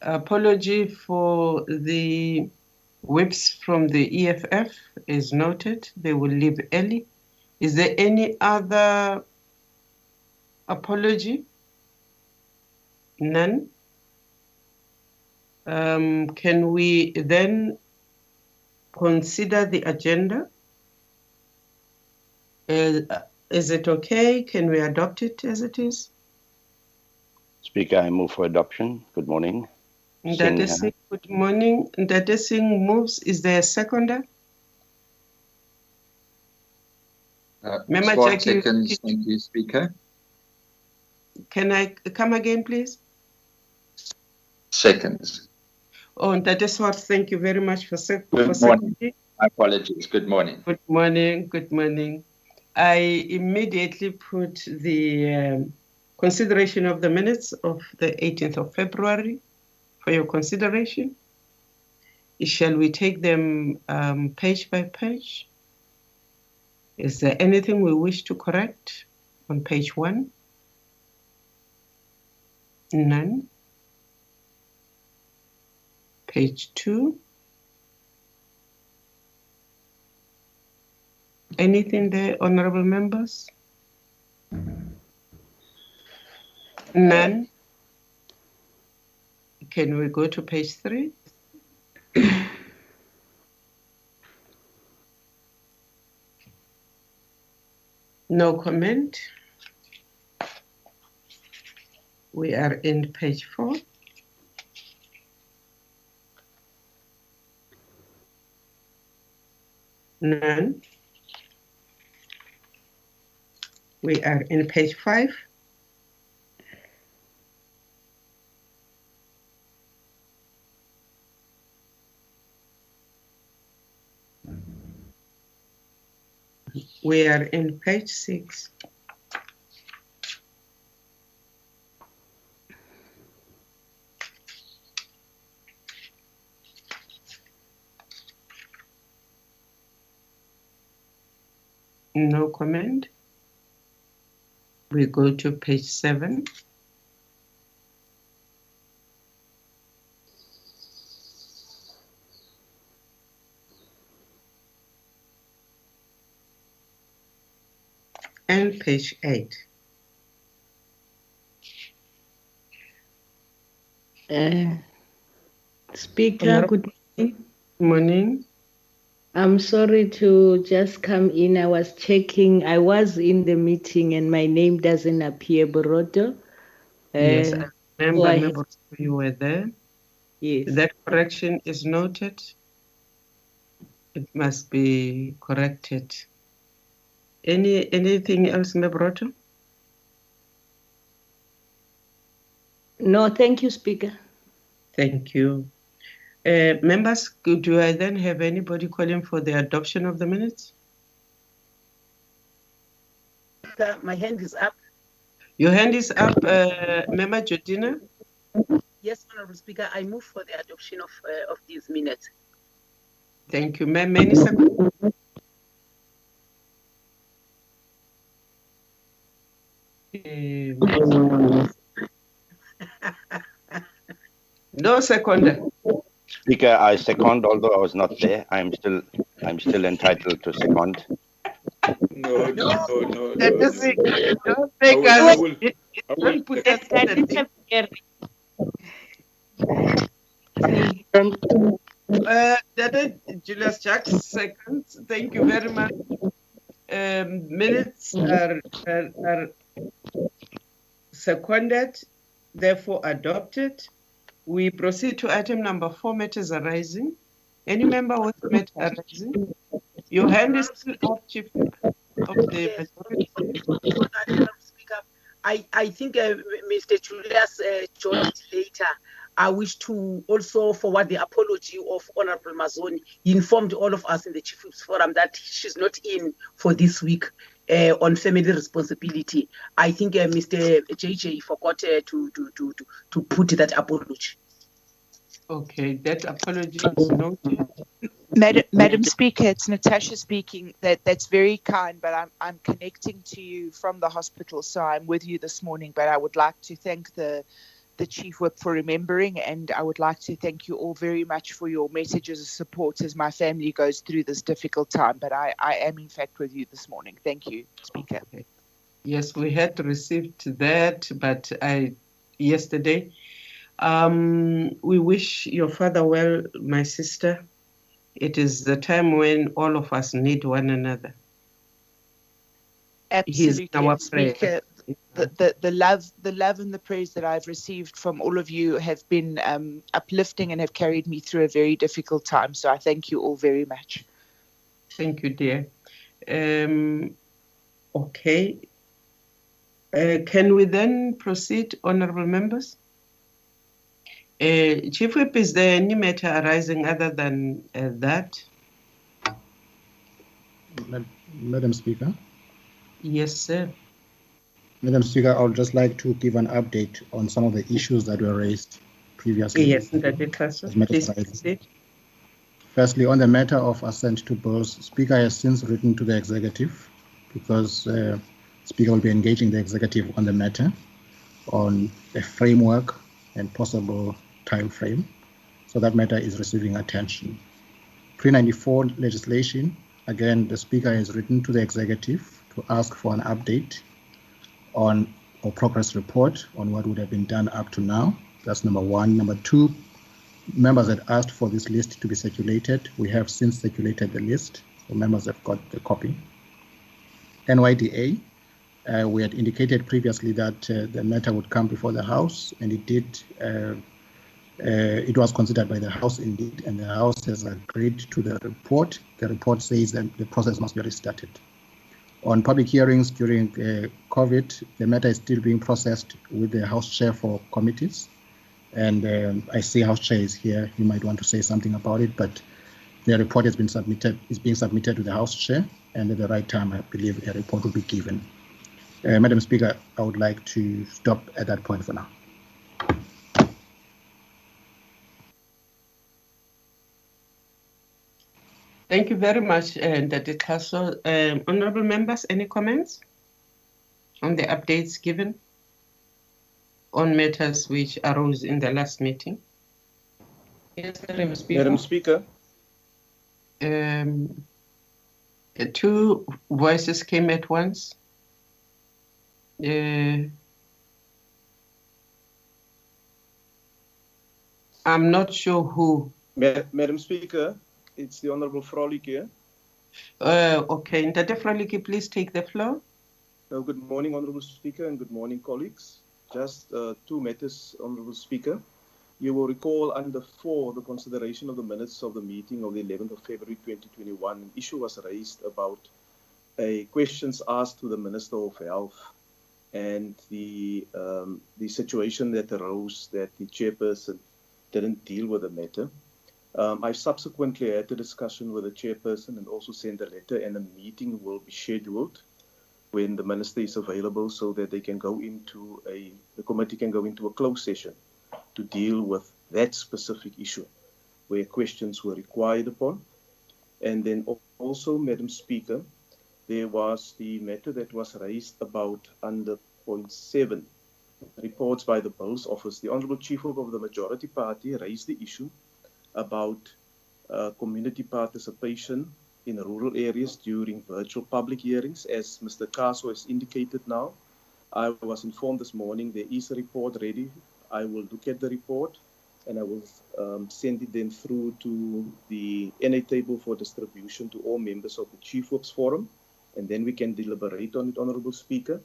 Apology for the whips from the EFF is noted. They will leave early. Is there any other apology? None. Can we then consider the agenda? Is it okay? Can we adopt it as it is? Speaker, I move for adoption. Good morning. Ndate Singh, good morning. Ndate Singh moves. Is there a seconder? Swart seconds. Thank you, Speaker. Can I come again, please? Seconds. Oh, Ndate Swart, thank you very much for Good morning. My apologies. Good morning. Good morning. Good morning. I immediately put the consideration of the minutes of the 18th of February for your consideration. Shall we take them page by page? Is there anything we wish to correct on page 1? None. Page 2. Anything there, honorable members? None. Can we go to page 3? No comment. We are in page 4. None. We are in page 5. We are in page 6. No comment. We go to page 7. And page 8. Speaker, good morning. Morning. I'm sorry to just come in. I was checking. I was in the meeting and my name doesn't appear, Boroto. Yes, I remember you were there. Yes. That correction is noted. It must be corrected. Anything else, Mebroto? No, thank you, Speaker. Thank you. Members, do I then have anybody calling for the adoption of the minutes? My hand is up. Your hand is up, Member Jordina? Yes, Honorable Speaker, I move for the adoption of these minutes. Thank you, ma'am. Many seconds. No seconder. Speaker, I second, although I was not there. I'm still entitled to second. No. Don't take us. Don't put us in the Julius Jack, seconds. Thank you very much. Minutes are seconded, therefore adopted. We proceed to item number 4, matters arising. Any member with matter arising? Your hand is still up, Chief of the majority. Speaker, I think Mr. Julius joined later. I wish to also forward the apology of Honorable Mazoni. He informed all of us in the Chief Whips Forum that she's not in for this week on family responsibility. I think Mr. JJ forgot to put that apology. Okay, that apology is noted. Madam Speaker, it's Natasha speaking. That's very kind, but I'm connecting to you from the hospital, so I'm with you this morning. But I would like to thank the the Chief Whip for remembering, and I would like to thank you all very much for your messages of support as my family goes through this difficult time. But I am in fact with you this morning. Thank you, Speaker. Yes, we had received that, but yesterday. We wish your father well, my sister. It is the time when all of us need one another. Absolutely, our Speaker. The love and the prayers that I've received from all of you have been uplifting and have carried me through a very difficult time. So I thank you all very much. Thank you, dear. Okay. Can we then proceed, honorable members? Chief Whip, is there any matter arising other than that? Madam Speaker. Yes, sir. Madam Speaker, I would just like to give an update on some of the issues that were raised previously. Yes, please proceed. Firstly, on the matter of assent to bills, Speaker has since written to the executive because Speaker will be engaging the executive on the matter on a framework and possible time frame. So that matter is receiving attention. Pre-94 legislation, again, the Speaker has written to the executive to ask for an update on a progress report on what would have been done up to now. That's number one. Number two, members had asked for this list to be circulated. We have since circulated the list, so members have got the copy. NYDA, we had indicated previously that the matter would come before the House, and it did. It was considered by the House indeed, and the House has agreed to the report. The report says that the process must be restarted. On public hearings during COVID, the matter is still being processed with the House Chair for committees. And I see House Chair is here. You might want to say something about it, but the report has been submitted, is being submitted to the House Chair, and at the right time, I believe a report will be given. Madam Speaker, I would like to stop at that point for now. Thank you very much, Ndati Kaso. Honorable members, any comments on the updates given on matters which arose in the last meeting? Yes, Madam Speaker. Madam Speaker. Two voices came at once. I'm not sure who. Madam Speaker, it's the Honorable Frolick here. Okay, Ndati Frolick, please take the floor. Good morning, Honorable Speaker, and good morning, colleagues. Just two matters, Honorable Speaker. You will recall under 4, the consideration of the minutes of the meeting of the 11th of February 2021, an issue was raised about questions asked to the Minister of Health and the situation that arose that the chairperson didn't deal with the matter. I subsequently had a discussion with the chairperson and also sent a letter, and a meeting will be scheduled when the minister is available so that they can go into the committee can go into a closed session to deal with that specific issue where questions were required upon. And then also, Madam Speaker, there was the matter that was raised about under point 7, reports by the Bills Office. The Honourable Chief Whip of the Majority Party raised the issue about community participation in rural areas during virtual public hearings. As Mr. Kaso has indicated now, I was informed this morning there is a report ready. I will look at the report and I will send it then through to the NA table for distribution to all members of the Chief Whips Forum, and then we can deliberate on it, Honourable Speaker.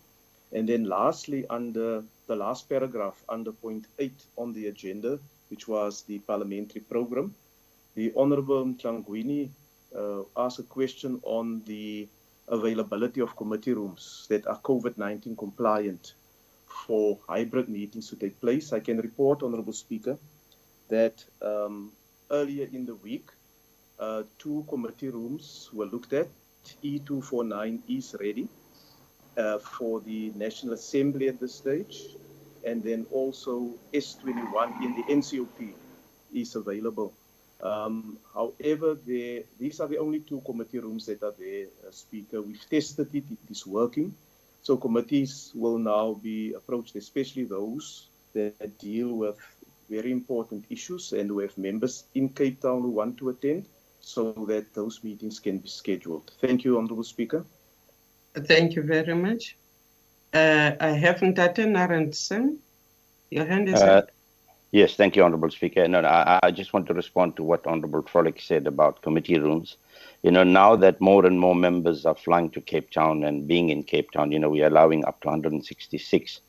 And then lastly, under the last paragraph, under point 8 on the agenda, which was the parliamentary program, the Honourable Mtlangwini asked a question on the availability of committee rooms that are COVID-19 compliant for hybrid meetings to take place. I can report, Honourable Speaker, that earlier in the week, 2 committee rooms were looked at. E249 is ready for the National Assembly at this stage, and then also S21 in the NCOP is available. However, these are the only 2 committee rooms that are there, Speaker. We've tested it, it is working. So committees will now be approached, especially those that deal with very important issues, and we have members in Cape Town who want to attend, so that those meetings can be scheduled. Thank you, Honourable Speaker. Thank you very much. I have Ntate Narendsen. Your hand is up. Yes, thank you, Honourable Speaker. No, I just want to respond to what Honourable Frolick said about committee rooms. Now that more and more members are flying to Cape Town and being in Cape Town, we are allowing up to 166.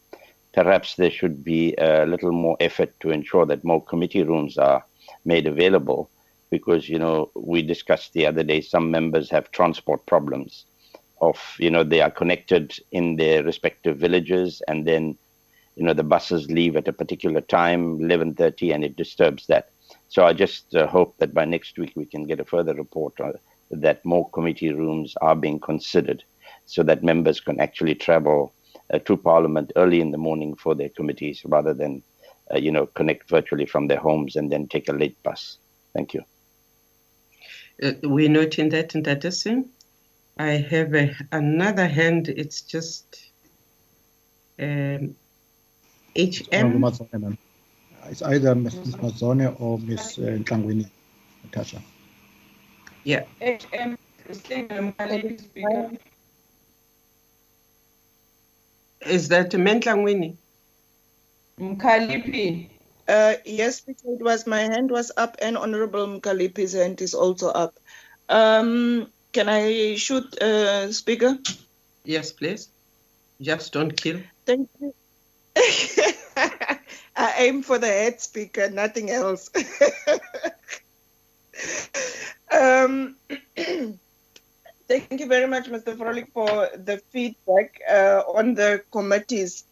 Perhaps there should be a little more effort to ensure that more committee rooms are made available, because, we discussed the other day, some members have transport problems of, they are connected in their respective villages, and then, the buses leave at a particular time, 11:30, and it disturbs that. So I just hope that by next week we can get a further report that more committee rooms are being considered, so that members can actually travel to Parliament early in the morning for their committees, rather than, connect virtually from their homes and then take a late bus. Thank you. We're noting that, Ntate Singh. I have another hand. It's just HM. It's either Mrs. Mazone or Ms. Ntlangwini, Natasha. Yeah. HM, Speaker. Is that Mentlangwini? Mkalipi. Yes, Speaker, my hand was up, and Honorable Mkalipi's hand is also up. Can I shoot, Speaker? Yes, please. Just don't kill. Thank you. I aim for the head, Speaker, nothing else. Thank you very much, Mr. Frolick, for the feedback on the committees,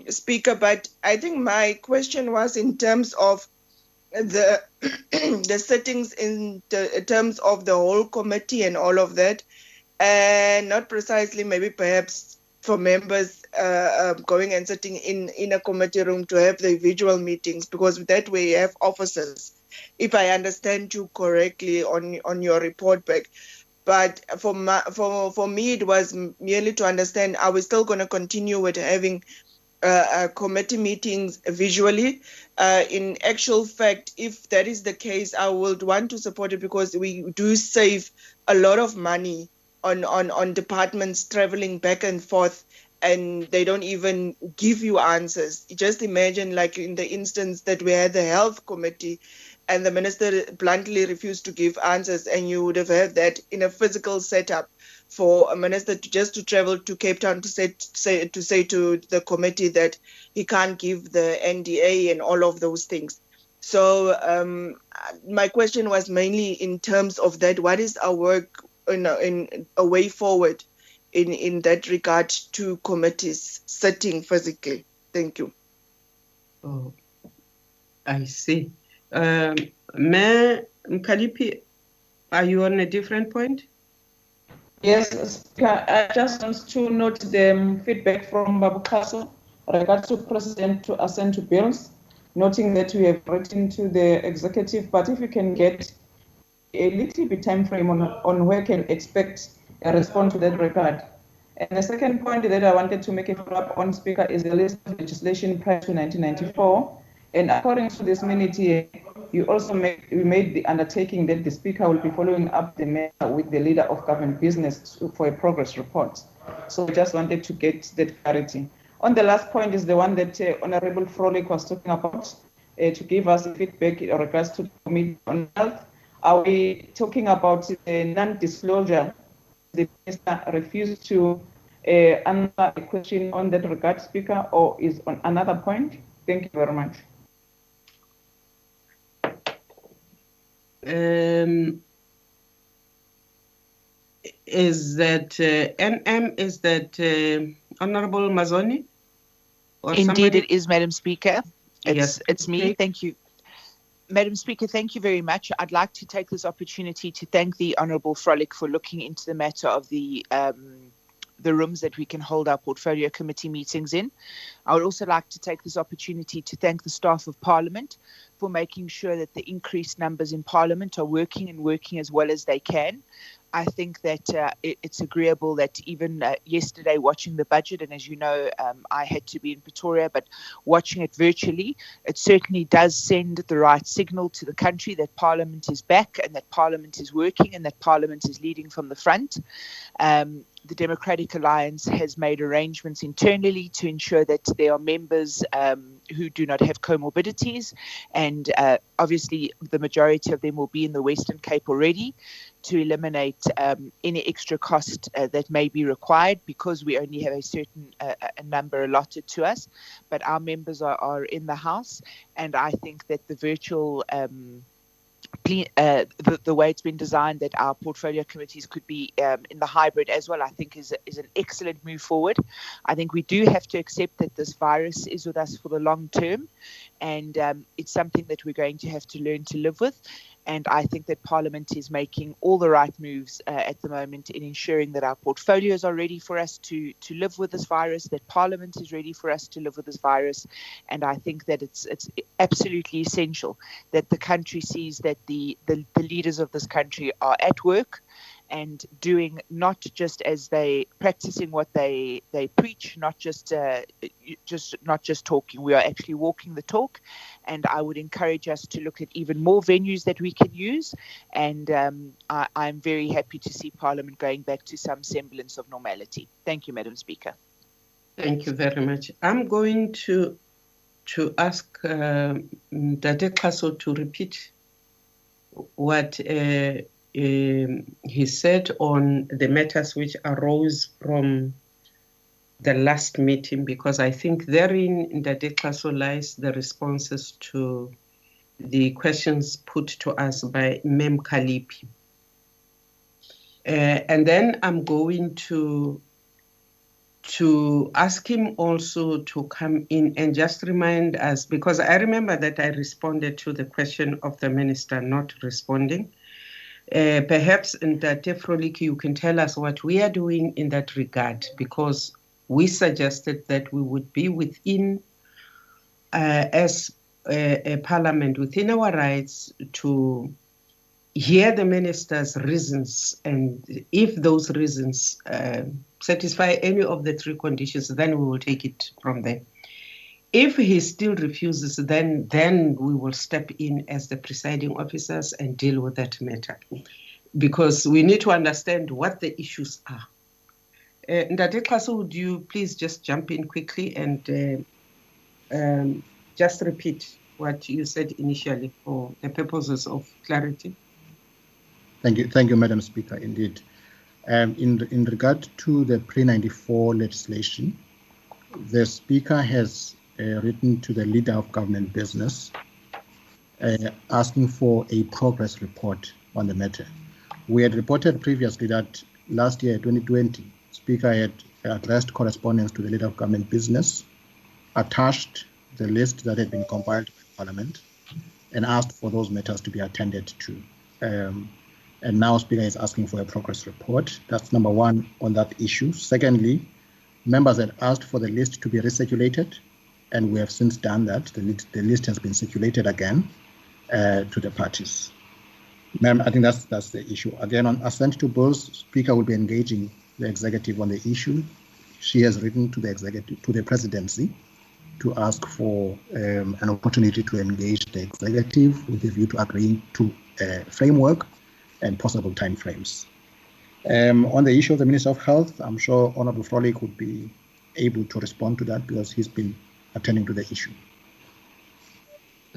Speaker. But I think my question was in terms of the the settings, in terms of the whole committee and all of that, and not precisely maybe perhaps for members going and sitting in a committee room to have the visual meetings, because that way you have officers, if I understand you correctly on your report back. But for me, it was merely to understand, are we still going to continue with having committee meetings visually? In actual fact, if that is the case, I would want to support it, because we do save a lot of money on departments traveling back and forth, and they don't even give you answers. Just imagine, like in the instance that we had the health committee, and the minister bluntly refused to give answers, and you would have had that in a physical setup for a minister to travel to Cape Town to say to the committee that he can't give the NDA and all of those things. So my question was mainly in terms of that. What is our work in a way forward in that regard to committees sitting physically? Thank you. Oh, I see. Mayor Mkalipi, are you on a different point? Yes, Speaker. I just want to note the feedback from Babu Kaso regards to President to assent to bills, noting that we have written to the executive, but if you can get a little bit time frame on where can expect a response to that regard. And the second point that I wanted to make a follow-up on, Speaker, is the list of legislation prior to 1994. And according to this minute here, you also made the undertaking that the Speaker will be following up the matter with the leader of government business for a progress report. So I just wanted to get that clarity. On the last point is the one that Honorable Frolick was talking about, to give us feedback in regards to the Committee on Health. Are we talking about the non-disclosure? The minister refused to answer a question on that regard, Speaker, or is on another point? Thank you very much. Is that NM? Is that Honorable Mazoni? Or Indeed, somebody? it is, Madam Speaker. It's me. Okay. Thank you. Madam Speaker, thank you very much. I'd like to take this opportunity to thank the Honourable Frolick for looking into the matter of the rooms that we can hold our portfolio committee meetings in. I would also like to take this opportunity to thank the staff of Parliament for making sure that the increased numbers in Parliament are working as well as they can. I think that it's agreeable that even yesterday watching the budget, and as you know, I had to be in Pretoria, but watching it virtually, it certainly does send the right signal to the country that Parliament is back and that Parliament is working and that Parliament is leading from the front. The Democratic Alliance has made arrangements internally to ensure that there are members who do not have comorbidities, and obviously the majority of them will be in the Western Cape already, to eliminate any extra cost that may be required, because we only have a certain a number allotted to us. But our members are in the House, and I think that the virtual the way it's been designed, that our portfolio committees could be in the hybrid as well, I think is an excellent move forward. I think we do have to accept that this virus is with us for the long term, and it's something that we're going to have to learn to live with. And I think that Parliament is making all the right moves at the moment in ensuring that our portfolios are ready for us to live with this virus, that Parliament is ready for us to live with this virus. And I think that it's absolutely essential that the country sees that the leaders of this country are at work and doing, not just as they practicing what they preach, not just talking. We are actually walking the talk, and I would encourage us to look at even more venues that we can use. And I'm very happy to see Parliament going back to some semblance of normality. Thank you, Madam Speaker. Thank you very much. I'm going to ask Dade Kaso to repeat what he said on the matters which arose from the last meeting, because I think therein in Dade Kaso lies the responses to the questions put to us by Mem Kalipi. And then I'm going to ask him also to come in and just remind us, because I remember that I responded to the question of the minister not responding. Perhaps in that Frolik, you can tell us what we are doing in that regard, because we suggested that we would be within, as a parliament, within our rights to hear the minister's reasons, and if those reasons satisfy any of the three conditions, then we will take it from there. If he still refuses, then we will step in as the presiding officers and deal with that matter, because we need to understand what the issues are. Ndade Kaso, would you please just jump in quickly and just repeat what you said initially for the purposes of clarity? Thank you, Madam Speaker. Indeed, in regard to the pre-94 legislation, the Speaker has written to the leader of government business asking for a progress report on the matter. We had reported previously that last year, 2020, Speaker had addressed correspondence to the leader of government business, attached the list that had been compiled by Parliament, and asked for those matters to be attended to. And now Speaker is asking for a progress report. That's number one on that issue. Secondly, members had asked for the list to be recirculated, and we have since done that. The list has been circulated again to the parties. Ma'am, I think that's the issue. Again, on assent to bills, Speaker will be engaging the executive on the issue. She has written to the executive, to the presidency, to ask for an opportunity to engage the executive with a view to agreeing to a framework and possible timeframes. On the issue of the Minister of Health, I'm sure Honourable Frolik would be able to respond to that, because he's been attending to the issue.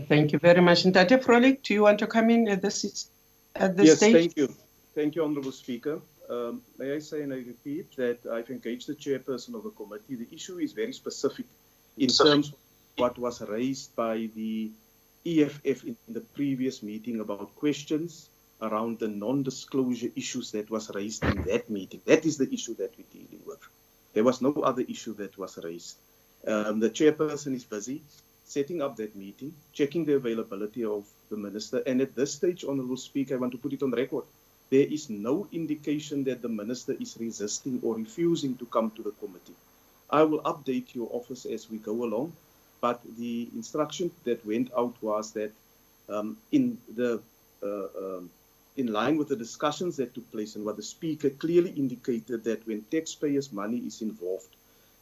Thank you very much. Ndade Frolik, do you want to come in at this stage? Yes, thank you. Thank you, Honourable Speaker. May I say and I repeat that I've engaged the chairperson of the committee. The issue is very specific in terms of what was raised by the EFF in the previous meeting about questions around the non-disclosure issues that was raised in that meeting. That is the issue that we're dealing with. There was no other issue that was raised. The chairperson is busy setting up that meeting, checking the availability of the minister. And at this stage, Honourable Speaker, I want to put it on record, there is no indication that the minister is resisting or refusing to come to the committee. I will update your office as we go along, but the instruction that went out was that in the in line with the discussions that took place and what the Speaker clearly indicated, that when taxpayers' money is involved,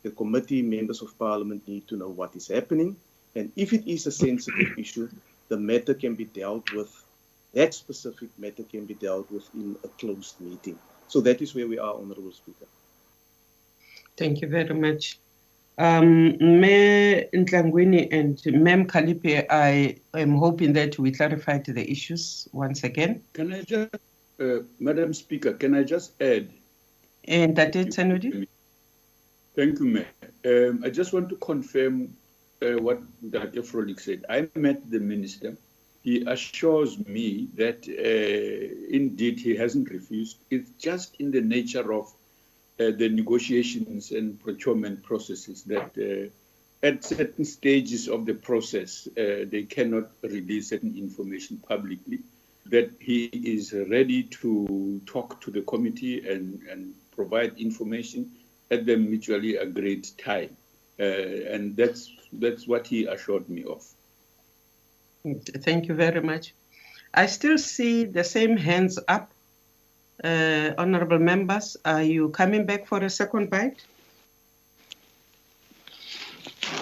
the committee members of Parliament need to know what is happening. And if it is a sensitive issue, the matter can be dealt with, that specific matter can be dealt with in a closed meeting. So that is where we are, Honourable Speaker. Thank you very much. Mayor Ntlangwini and Ma'am Kalipe, I am hoping that we clarified the issues once again. Can I just, Madam Speaker, can I just add? And that is Sanudi. Thank you, Mayor. I just want to confirm what Dr. Frolik said. I met the minister. He assures me that indeed he hasn't refused. It's just in the nature of the negotiations and procurement processes that at certain stages of the process, they cannot release certain information publicly, that he is ready to talk to the committee and provide information at the mutually agreed time. And that's what he assured me of. Thank you very much. I still see the same hands up. Honorable members, are you coming back for a second bite?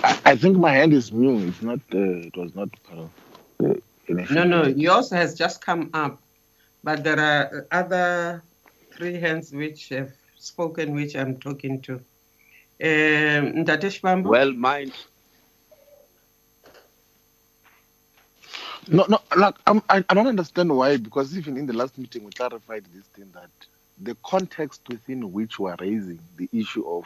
I think my hand is new. It's not. It was not part of the initiative. No, yours has just come up, but there are other 3 hands which have spoken, which I'm talking to. Ndatesh Bambo? Well, mine. No, like I don't understand why, because even in the last meeting we clarified this thing, that the context within which we are raising the issue of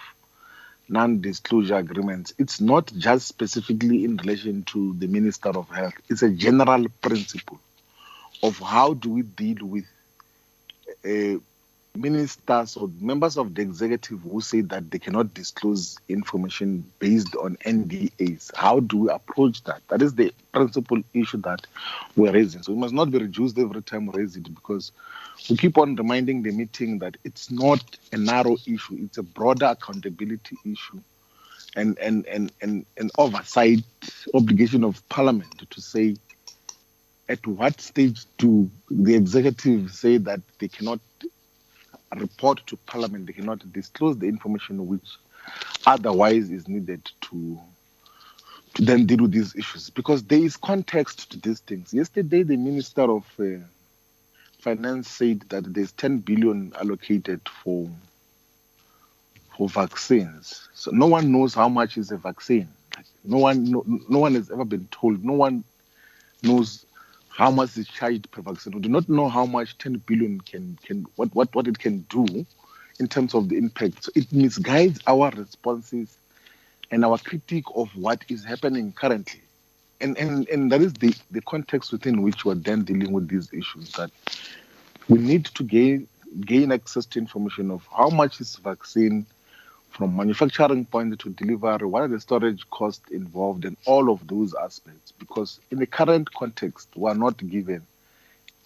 non-disclosure agreements, it's not just specifically in relation to the Minister of Health. It's a general principle of how do we deal with ministers or members of the executive who say that they cannot disclose information based on NDAs. How do we approach that? That is the principal issue that we're raising. So we must not be reduced every time we raise it, because we keep on reminding the meeting that it's not a narrow issue, it's a broader accountability issue and an oversight obligation of Parliament to say at what stage do the executive say that they cannot report to Parliament, they cannot disclose the information which otherwise is needed to then deal with these issues, because there is context to these things. Yesterday, the Minister of Finance said that there's 10 billion allocated for vaccines. So no one knows how much is a vaccine. No one has ever been told. No one knows how much is charged per vaccine. We do not know how much 10 billion what it can do in terms of the impact. So it misguides our responses and our critique of what is happening currently. And that is the context within which we're then dealing with these issues, that we need to gain access to information of how much is vaccine from manufacturing point to delivery, what are the storage costs involved, and all of those aspects. Because in the current context, we are not given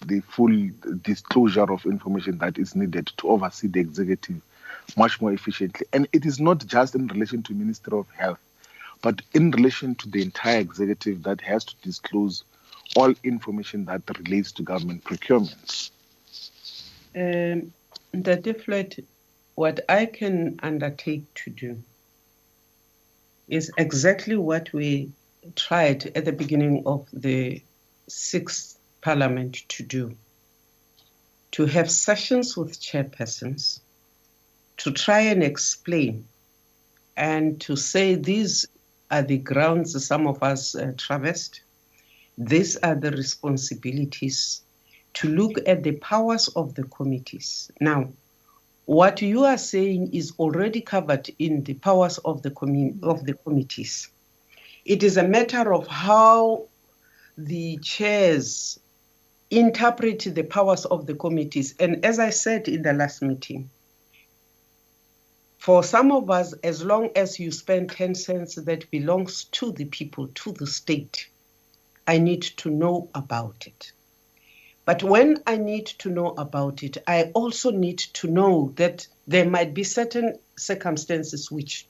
the full disclosure of information that is needed to oversee the executive much more efficiently. And it is not just in relation to Ministry of Health, but in relation to the entire executive that has to disclose all information that relates to government procurements. What I can undertake to do is exactly what we tried at the beginning of the 6th Parliament to do, to have sessions with chairpersons, to try and explain and to say these are the grounds some of us traversed, these are the responsibilities, to look at the powers of the committees. Now, what you are saying is already covered in the powers of the committees. It is a matter of how the chairs interpret the powers of the committees. And as I said in the last meeting, for some of us, as long as you spend 10 cents that belongs to the people, to the state, I need to know about it. But when I need to know about it, I also need to know that there might be certain circumstances which,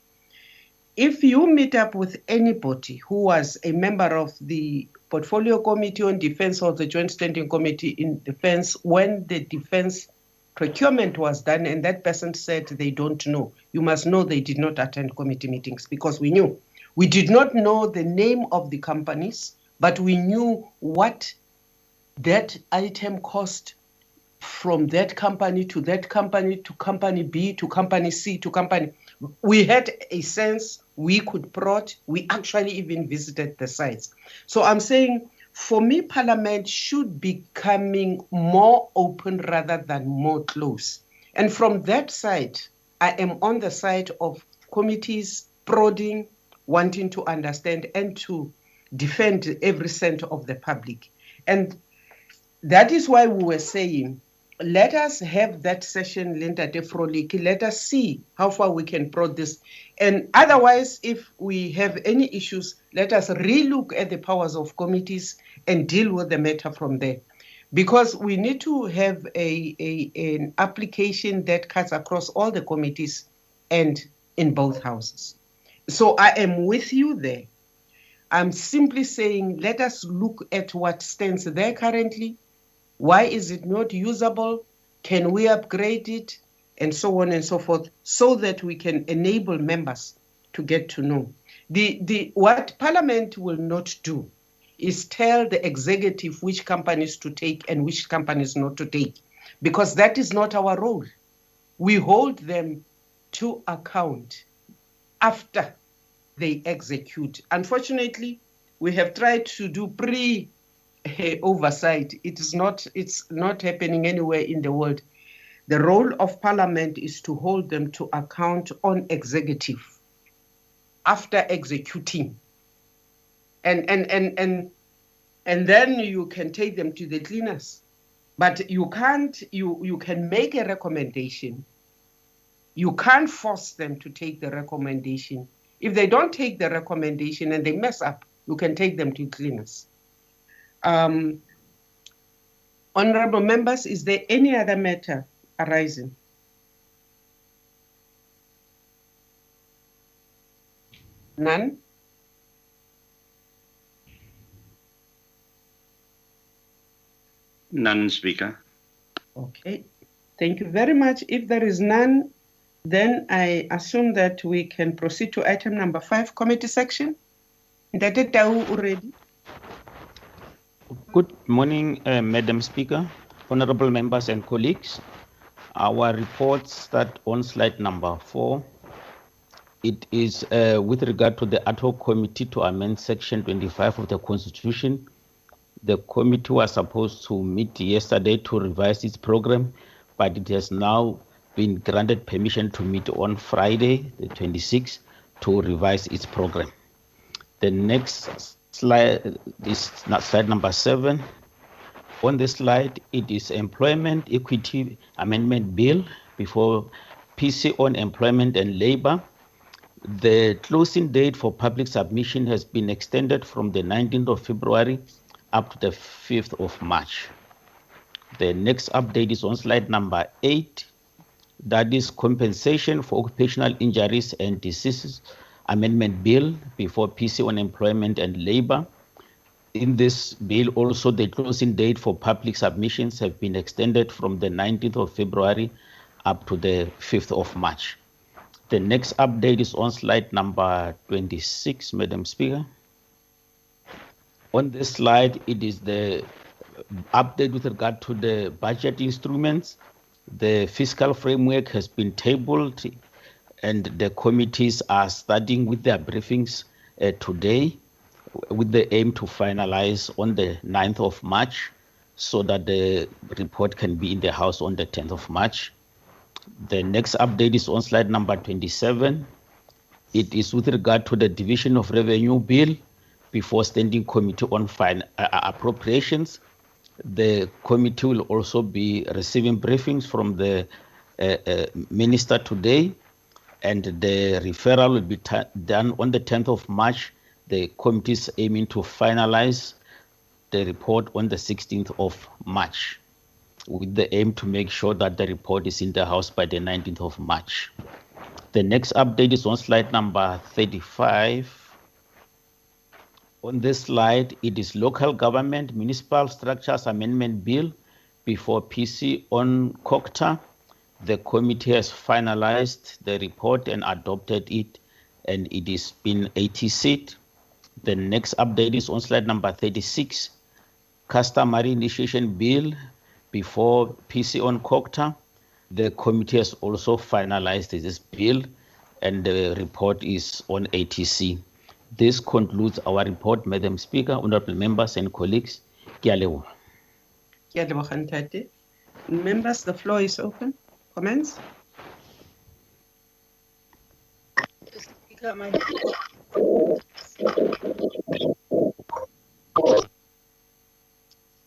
if you meet up with anybody who was a member of the Portfolio Committee on Defense or the Joint Standing Committee in Defense when the defense procurement was done and that person said they don't know. You must know they did not attend committee meetings because we knew. We did not know the name of the companies, but we knew what that item cost from that company to company B to company C to company. We had a sense, we could prod, we actually even visited the sites. So I'm saying, for me, Parliament should be becoming more open rather than more close. And from that side, I am on the side of committees prodding, wanting to understand and to defend every cent of the public. And that is why we were saying, let us have that session, Linda de Frolik. Let us see how far we can prod this. And otherwise, if we have any issues, let us relook at the powers of committees and deal with the matter from there. Because we need to have an application that cuts across all the committees and in both houses. So I am with you there. I'm simply saying, let us look at what stands there currently. Why is it not usable? Can we upgrade it? And so on and so forth, so that we can enable members to get to know. What Parliament will not do is tell the executive which companies to take and which companies not to take, because that is not our role. We hold them to account after they execute. Unfortunately, we have tried to do oversight. It's not happening anywhere in the world. The role of Parliament is to hold them to account on executive after executing. And then you can take them to the cleaners. But you can't, you can make a recommendation. You can't force them to take the recommendation. If they don't take the recommendation and they mess up, you can take them to cleaners. Honorable members, is there any other matter arising? None? None, Speaker. Okay, thank you very much. If there is none, then I assume that we can proceed to item number 5, committee section. Already. Good morning, Madam Speaker, honorable members and colleagues. Our report starts on slide number 4. It is with regard to the ad hoc committee to amend section 25 of the Constitution. The committee was supposed to meet yesterday to revise its program, but it has now been granted permission to meet on Friday, the 26th, to revise its program. The next slide is slide number 7. On this slide, it is Employment Equity Amendment Bill before PC on Employment and Labor. The closing date for public submission has been extended from the 19th of February up to the 5th of March. The next update is on slide number 8. That is Compensation for Occupational Injuries and Diseases Amendment Bill before PC on Employment and Labor. In this bill, also the closing date for public submissions have been extended from the 19th of February up to the 5th of March. The next update is on slide number 26, Madam Speaker. On this slide, it is the update with regard to the budget instruments. The fiscal framework has been tabled and the committees are starting with their briefings today with the aim to finalize on the 9th of March so that the report can be in the House on the 10th of March. The next update is on slide number 27. It is with regard to the Division of Revenue Bill before Standing Committee on Appropriations. The committee will also be receiving briefings from the minister today, and the referral will be done on the 10th of March. The committee is aiming to finalize the report on the 16th of March, with the aim to make sure that the report is in the House by the 19th of March. The next update is on slide number 35. On this slide, it is Local Government Municipal Structures Amendment Bill before PC on COCTA. The committee has finalized the report and adopted it, and it is been 80 seat. The next update is on slide number 36, Customary Initiation Bill before PC on COCTA. The committee has also finalized this bill, and the report is on ATC. This concludes our report, Madam Speaker, honorable members and colleagues. Ke a leboha. Ke a leboga, Ntate. Members, the floor is open. Comments? Speaker,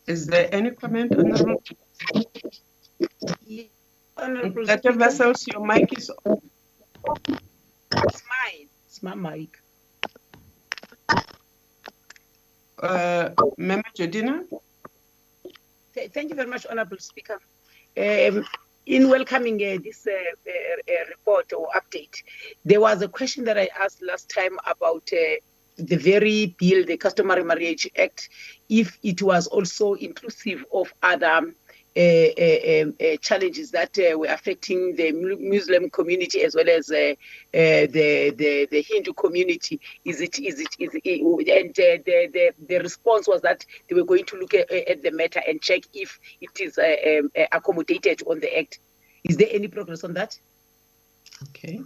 Is there any comment, Honorable? Honorable Ntate Speaker. Vessels, your mic is on. It's mine. It's my mic. Member Jodina? Thank you very much, Honorable Speaker. In welcoming this report or update, there was a question that I asked last time about the very bill, the Customary Marriage Act, if it was also inclusive of other challenges that were affecting the Muslim community as well as the Hindu community. And the response was that they were going to look at the matter and check if it is accommodated on the act. Is there any progress on that? Okay.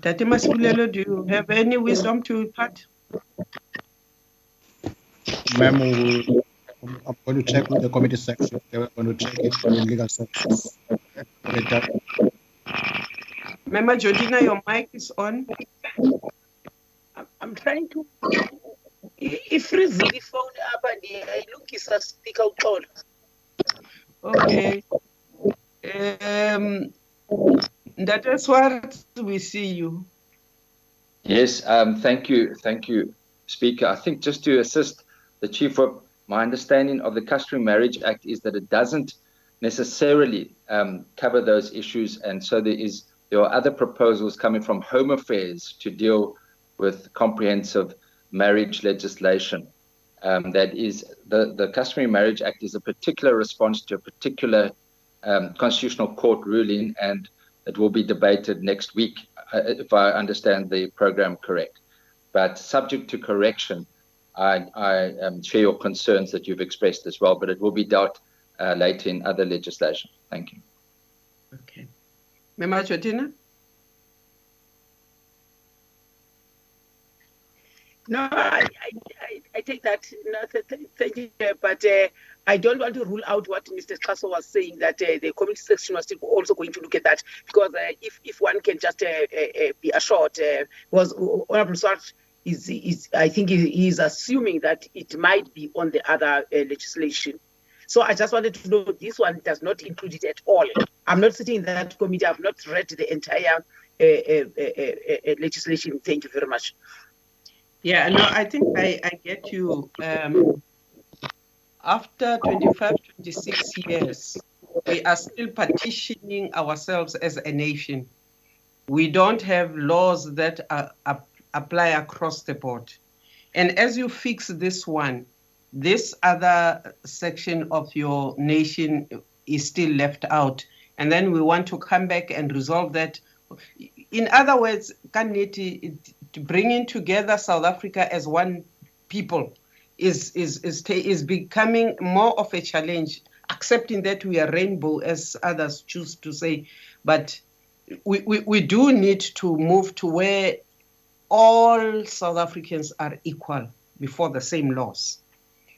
Tate Masipulelo, do you have any wisdom to impart? Ma'am, I'm going to check with the committee section. They were going to check it in legal services. Member Jodina, your mic is on. I'm trying to. If really phone up and I look is a speaker call. Okay. That is what we see you. Yes, thank you, Speaker. I think just to assist the Chief Whip, my understanding of the Customary Marriage Act is that it doesn't necessarily cover those issues, and so there are other proposals coming from Home Affairs to deal with comprehensive marriage legislation. That is, the Customary Marriage Act is a particular response to a particular constitutional court ruling, and it will be debated next week, if I understand the program correct. But subject to correction, I share your concerns that you've expressed as well, but it will be dealt later in other legislation. Thank you. Okay. Member Jodina? No, I take that. No, thank you, but I don't want to rule out what Mr. Kaso was saying, that the committee section was still also going to look at that, because if one can just be assured, because Honorable Swart is I think he is assuming that it might be on the other legislation. So I just wanted to know this one does not include it at all. I'm not sitting in that committee. I've not read the entire legislation. Thank you very much. Yeah, no, I think I get you. After 25, 26 years, we are still petitioning ourselves as a nation. We don't have laws that apply across the board. And as you fix this one, this other section of your nation is still left out. And then we want to come back and resolve that. In other words, to bringing together South Africa as one people is becoming more of a challenge, accepting that we are rainbow, as others choose to say. But we do need to move to where all South Africans are equal before the same laws.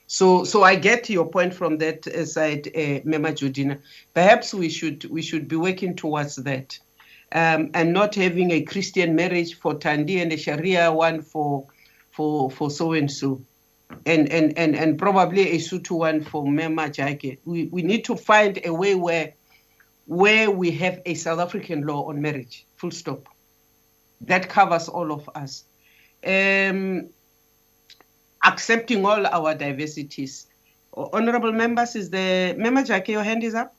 So I get your point from that side, Member Jodina. Perhaps we should be working towards that. And not having a Christian marriage for Tandi and a Sharia one for so and so, and probably a Sutu one for Mema Jake. We need to find a way where we have a South African law on marriage, full stop. That covers all of us. Accepting all our diversities. Honorable members, is the Mema Jake, your hand is up?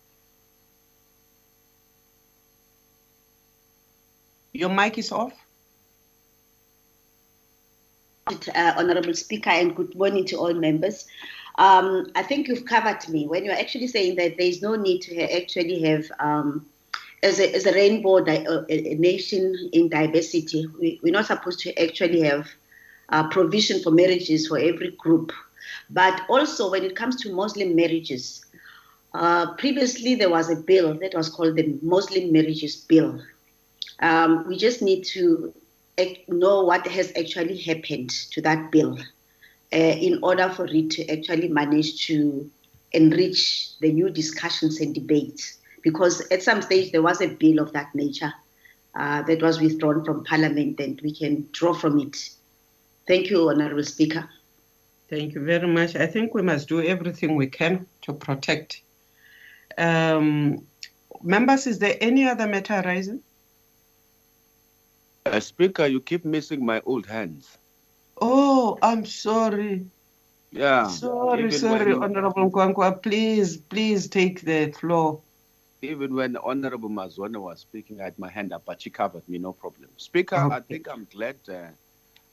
Your mic is off. Honorable Speaker, and good morning to all members. I think you've covered me when you're actually saying that there is no need to actually have, as a rainbow a nation in diversity, we're not supposed to actually have provision for marriages for every group. But also when it comes to Muslim marriages, previously there was a bill that was called the Muslim Marriages Bill. We just need to know what has actually happened to that bill in order for it to actually manage to enrich the new discussions and debates. Because at some stage there was a bill of that nature that was withdrawn from Parliament, and we can draw from it. Thank you, Honourable Speaker. Thank you very much. I think we must do everything we can to protect. Members, is there any other matter arising? Speaker, you keep missing my old hands. Oh, I'm sorry. Yeah. Sorry, Honorable Nkwankwa. Please take the floor. Even when Honorable Mazwana was speaking, I had my hand up, but she covered me, no problem. Speaker, okay. I think I'm glad,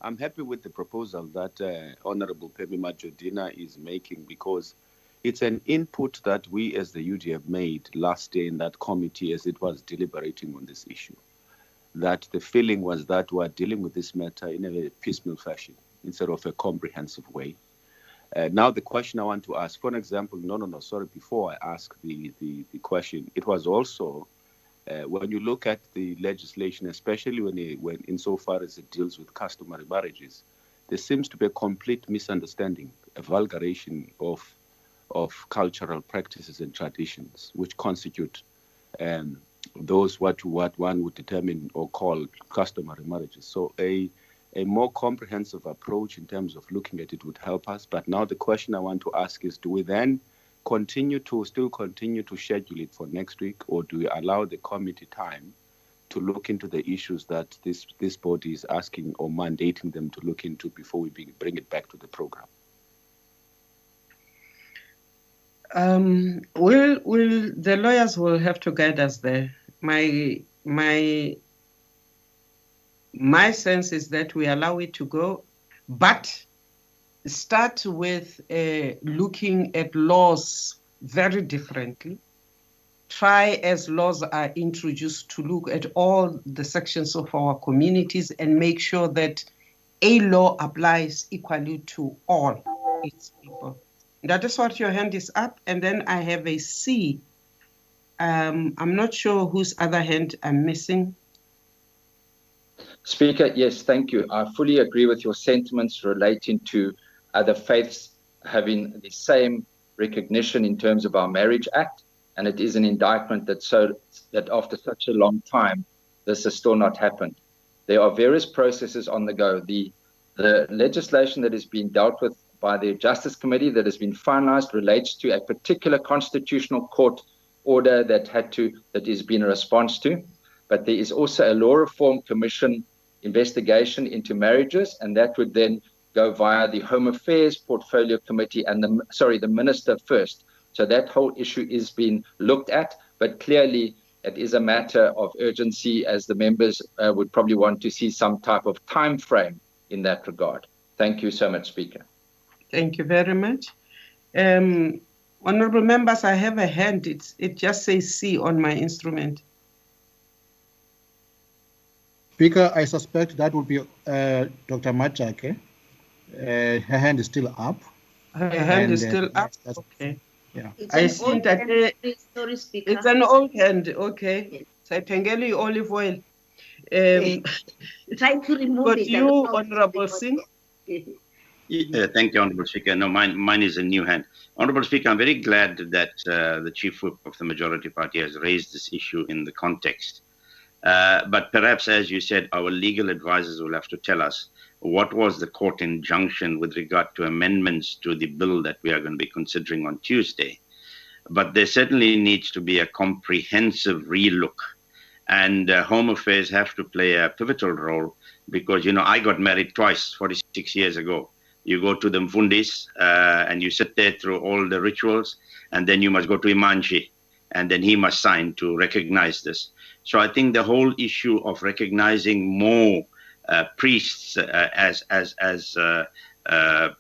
I'm happy with the proposal that Honorable Pemi Majodina is making, because it's an input that we as the UDF made last year in that committee as it was deliberating on this issue. That the feeling was that we're dealing with this matter in a piecemeal fashion instead of a comprehensive way. Now the question I want to ask, for an example, before I ask the question, it was also, when you look at the legislation, especially when insofar as it deals with customary marriages, there seems to be a complete misunderstanding, a vulgarization of cultural practices and traditions, which constitute those what one would determine or call customary marriages. So a more comprehensive approach in terms of looking at it would help us. But now the question I want to ask is, do we then continue to schedule it for next week, or do we allow the committee time to look into the issues that this body is asking or mandating them to look into before we bring it back to the program? The lawyers will have to guide us there. My sense is that we allow it to go, but start with looking at laws very differently. Try, as laws are introduced, to look at all the sections of our communities and make sure that a law applies equally to all its people. That is what your hand is up, and then I have a C. I'm not sure whose other hand I'm missing. Speaker, yes, thank you. I fully agree with your sentiments relating to other faiths having the same recognition in terms of our Marriage Act, and it is an indictment that after such a long time, this has still not happened. There are various processes on the go. The legislation that is being dealt with by the Justice Committee that has been finalized relates to a particular constitutional court order that is being a response to. But there is also a Law Reform Commission investigation into marriages, and that would then go via the Home Affairs Portfolio Committee and the Minister first. So that whole issue is being looked at, but clearly it is a matter of urgency, as the members would probably want to see some type of time frame in that regard. Thank you so much, Speaker. Thank you very much. Honorable members, I have a hand. It just says C on my instrument. Speaker, I suspect that would be Dr. Machake. Her hand is still up. Her hand is still up? Okay. Yeah. I see that Sorry, Speaker. It's an old hand. Okay. Saitengeli olive oil. Trying to remove but it. You, Honorable Singh. Thank you, Honorable Speaker. No, mine is a new hand. Honorable Speaker, I'm very glad that the Chief Whip of the Majority Party has raised this issue in the context. But perhaps, as you said, our legal advisors will have to tell us what was the court injunction with regard to amendments to the bill that we are going to be considering on Tuesday. But there certainly needs to be a comprehensive relook. And Home Affairs have to play a pivotal role because, I got married twice, 46 years ago. You go to the Mfundis and you sit there through all the rituals, and then you must go to Imanji, and then he must sign to recognize this. So I think the whole issue of recognizing more priests as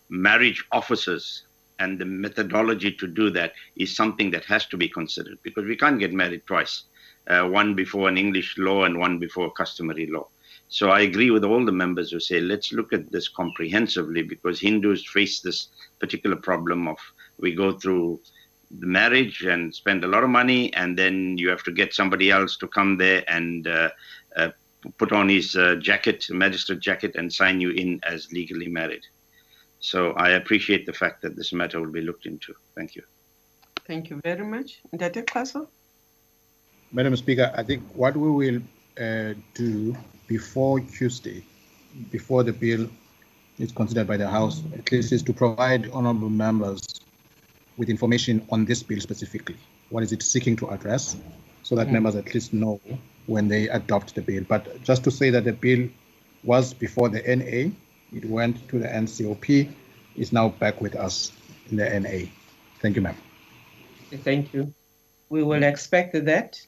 marriage officers, and the methodology to do that is something that has to be considered, because we can't get married twice, one before an English law and one before customary law. So I agree with all the members who say, let's look at this comprehensively, because Hindus face this particular problem of, we go through the marriage and spend a lot of money, and then you have to get somebody else to come there and put on his magistrate jacket, and sign you in as legally married. So I appreciate the fact that this matter will be looked into. Thank you. Thank you very much. Ndate Kwaso? Madam Speaker, I think what we will do before Tuesday, before the bill is considered by the House, at least, is to provide honourable members with information on this bill specifically. What is it seeking to address, so that members at least know when they adopt the bill. But just to say that the bill was before the NA, it went to the NCOP, is now back with us in the NA. Thank you, ma'am. Thank you. We will expect that.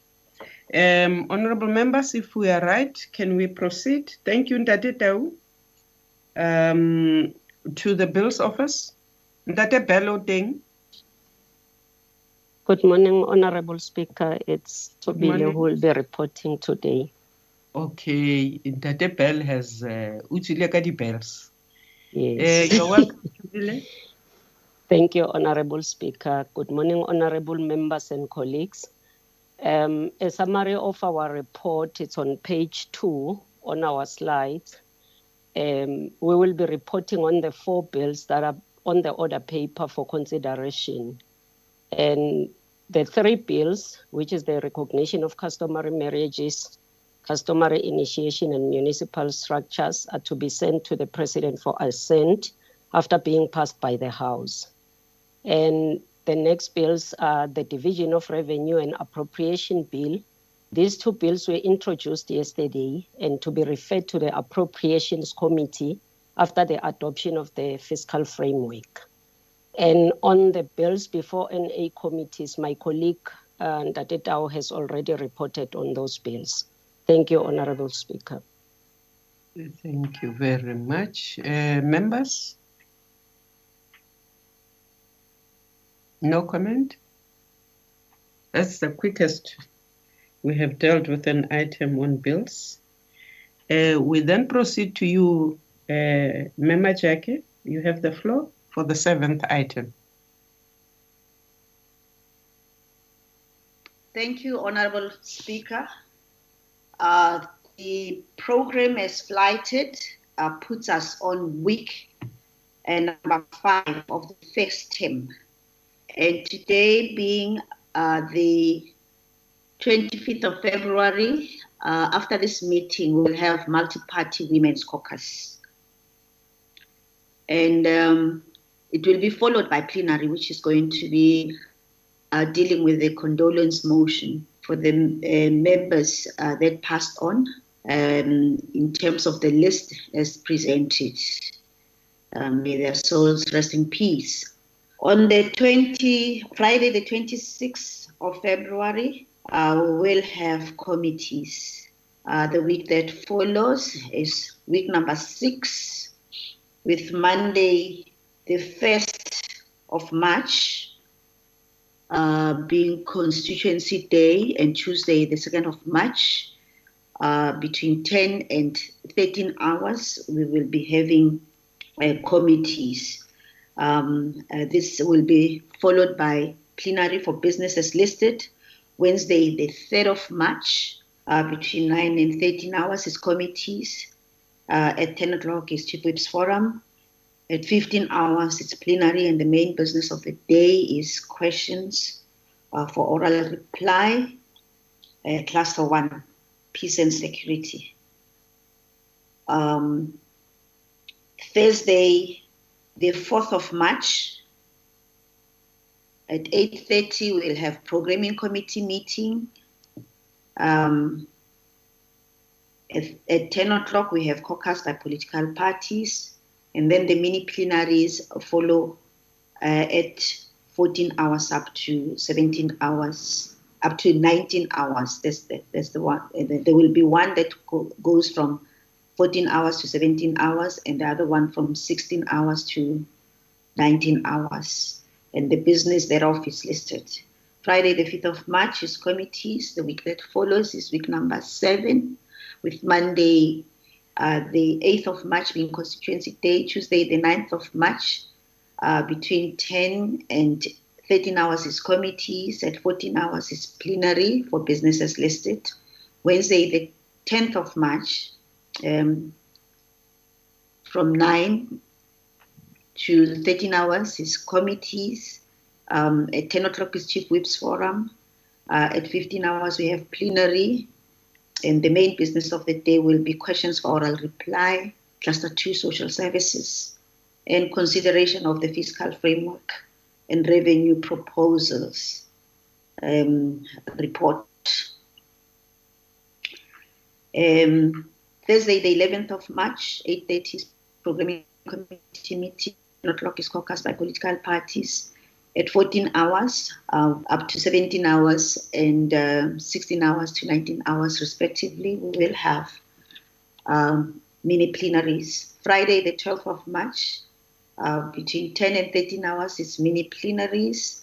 Honorable members, if we are right, can we proceed? Thank you, Ndate Tau. To the Bills Office. Ndate Bello Ding. Good morning, Honorable Speaker. It's Tobile who will be reporting today. Okay, Ndate Bell has Utileka bells. Yes. You're welcome, Tobile. Thank you, Honorable Speaker. Good morning, Honorable members and colleagues. A summary of our report, it's on page 2 on our slides. We will be reporting on the 4 bills that are on the order paper for consideration. And the 3 bills, which is the recognition of customary marriages, customary initiation and municipal structures, are to be sent to the President for assent after being passed by the House. And the next bills are the Division of Revenue and Appropriation Bill. These 2 bills were introduced yesterday and to be referred to the Appropriations Committee after the adoption of the fiscal framework. And on the bills before NA committees, my colleague Ndate Tau has already reported on those bills. Thank you, Honorable Speaker. Thank you very much. Members? No comment? That's the quickest we have dealt with an item on bills. We then proceed to you, Member Jackie. You have the floor for the 7th item. Thank you, Honorable Speaker. The program as flighted puts us on week number 5 of the first term. And today being the 25th of February, after this meeting, we'll have multi-party women's caucus. And it will be followed by plenary, which is going to be dealing with the condolence motion for the members that passed on in terms of the list as presented. May their souls rest in peace. On the Friday, the 26th of February, we will have committees. The week that follows is week number 6, with Monday, the 1st of March, being Constituency Day, and Tuesday, the 2nd of March, between 10 and 13 hours, we will be having committees. This will be followed by plenary for businesses listed. Wednesday, the 3rd of March, between 9 and 13 hours is committees. At 10 o'clock is Chief Whip's Forum. At 15 hours, it's plenary, and the main business of the day is questions for oral reply. Cluster 1, Peace and Security. Thursday, the 4th of March, at 8:30, we'll have programming committee meeting. At 10 o'clock, we have caucus by political parties. And then the mini plenaries follow at 14 hours up to 17 hours, up to 19 hours. That's the one. There will be one that goes from 14 hours to 17 hours, and the other one from 16 hours to 19 hours. And the business thereof is listed. Friday, the 5th of March is committees. The week that follows is week number 7, with Monday, the 8th of March being constituency day. Tuesday, the 9th of March, between 10 and 13 hours is committees. At 14 hours is plenary for businesses listed. Wednesday, the 10th of March, from 9 to 13 hours is committees. At 10 o'clock is Chief Whip's Forum. At 15 hours, we have plenary. And the main business of the day will be questions for oral reply, Cluster 2 social services, and consideration of the fiscal framework and revenue proposals report. Thursday, the 11th of March, 8:30 is programming committee meeting. 10 o'clock is caucus by political parties. At 14 hours, up to 17 hours, and 16 hours to 19 hours respectively, we will have mini plenaries. Friday, the 12th of March, between 10 and 13 hours is mini plenaries,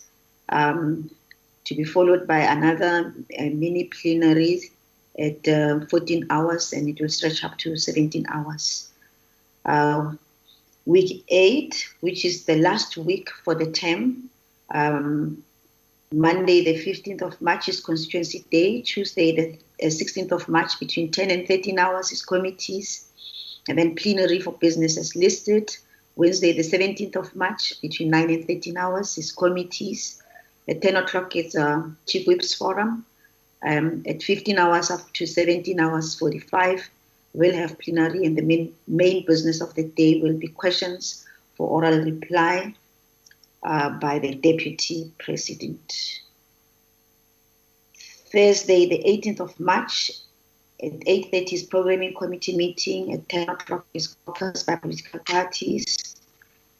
to be followed by another mini plenary at 14 hours, and it will stretch up to 17 hours. Week 8, which is the last week for the term, Monday, the 15th of March is constituency day. Tuesday, the 16th of March, between 10 and 13 hours is committees, and then plenary for businesses listed. Wednesday, the 17th of March, between 9 and 13 hours is committees. At 10 o'clock, it's a Chief Whip's Forum. At 15 hours up to 17 hours 45, we'll have plenary, and the main business of the day will be questions for oral reply by the Deputy President. Thursday, the 18th of March, at 8:30 is programming committee meeting. At 10 o'clock is caucus by political parties.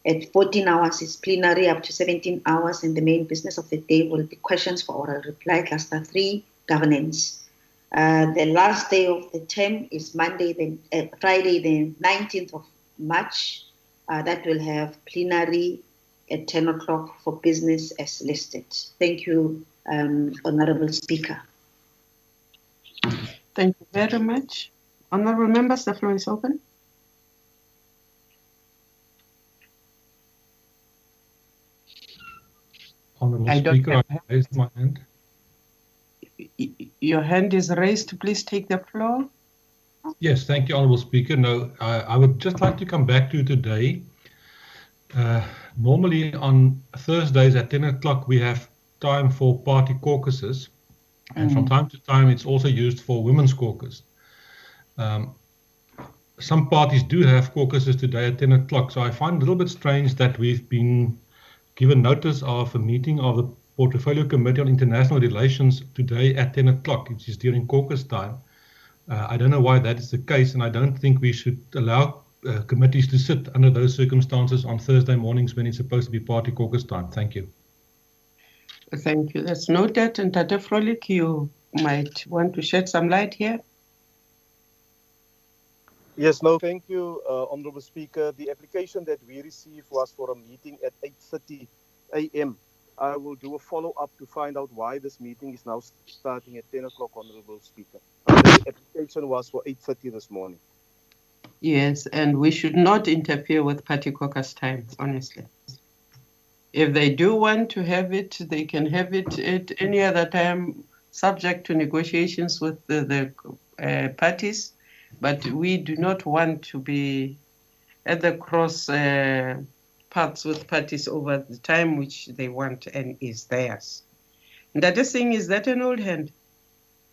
At 14 hours is plenary up to 17 hours, and the main business of the day will be questions for oral reply, Cluster 3, governance. The last day of the term is Friday, the 19th of March. That will have plenary at 10 o'clock for business as listed. Thank you, Honorable Speaker. Thank you very much. Honorable members, the floor is open. Honorable Speaker, I raised my hand. Your hand is raised. Please take the floor. Yes, thank you, Honorable Speaker. No, I would just like to come back to today. Normally on Thursdays at 10 o'clock, we have time for party caucuses. And from time to time, it's also used for women's caucus. Some parties do have caucuses today at 10 o'clock. So I find it a little bit strange that we've been given notice of a meeting of the Portfolio Committee on International Relations today at 10 o'clock, which is during caucus time. I don't know why that is the case, and I don't think we should allow committees to sit under those circumstances on Thursday mornings when it's supposed to be party caucus time. Thank you. Thank you. That's noted. And Tate Frolic, you might want to shed some light here. Yes, no, thank you, Honorable Speaker. The application that we received was for a meeting at 8:30 a.m. I will do a follow-up to find out why this meeting is now starting at 10 o'clock, Honorable Speaker. The application was for 8:30 this morning. Yes, and we should not interfere with party caucus time, honestly. If they do want to have it, they can have it at any other time, subject to negotiations with the parties. But we do not want to be at the cross paths with parties over the time which they want and is theirs. And that thing, is that an old hand?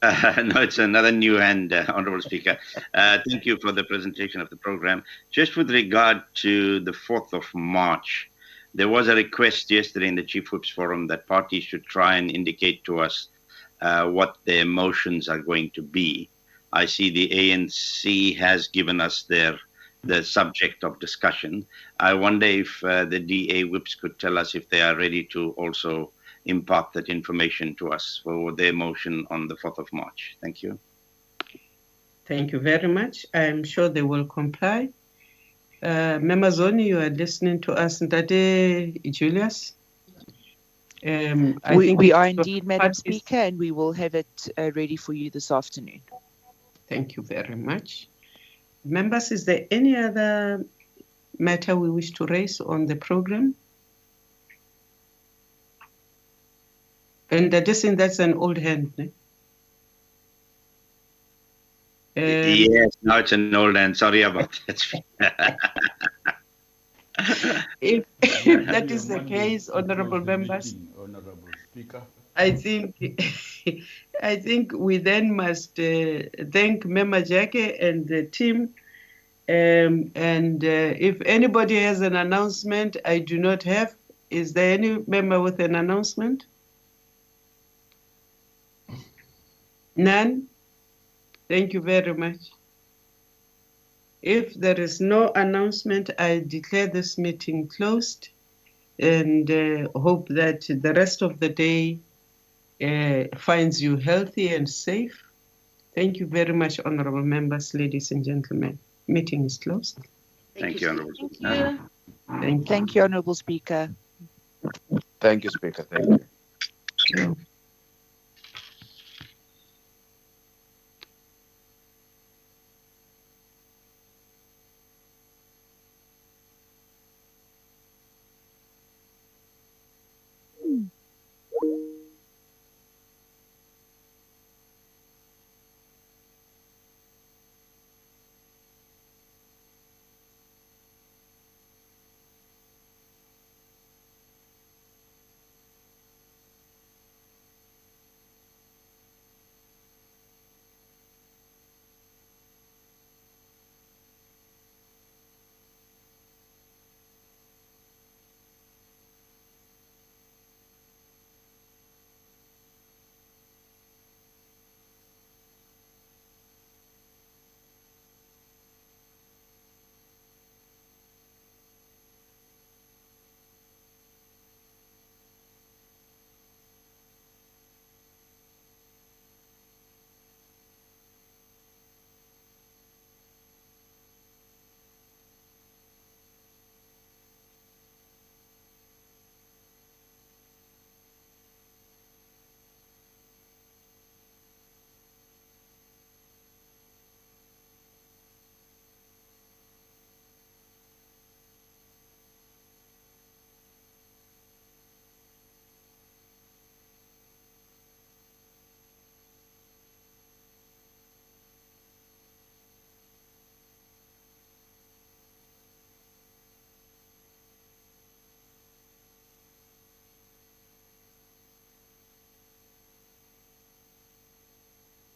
No, it's another new hand, Honorable Speaker. Thank you for the presentation of the program. Just with regard to the 4th of March, there was a request yesterday in the Chief Whip's Forum that parties should try and indicate to us what their motions are going to be. I see the ANC has given us the subject of discussion. I wonder if the DA whips could tell us if they are ready to also impart that information to us for their motion on the 4th of March. Thank you. Thank you very much. I'm sure they will comply. Member Zoni, you are listening to us, Ndade Julius. We are indeed, Madam Speaker, and we will have it ready for you this afternoon. Thank you very much. Members, is there any other matter we wish to raise on the program? And that's an old hand. Yes, now it's an old hand. Sorry about that. If that is the case, honorable members, Honorable Speaker, I think we then must thank Member Jackie and the team. And if anybody has an announcement, I do not have. Is there any member with an announcement? None? Thank you very much. If there is no announcement, I declare this meeting closed and hope that the rest of the day finds you healthy and safe. Thank you very much, honorable members, ladies and gentlemen. Meeting is closed. Thank you, Honorable Speaker. Thank you, Honorable Speaker. Thank you, Speaker. Thank you.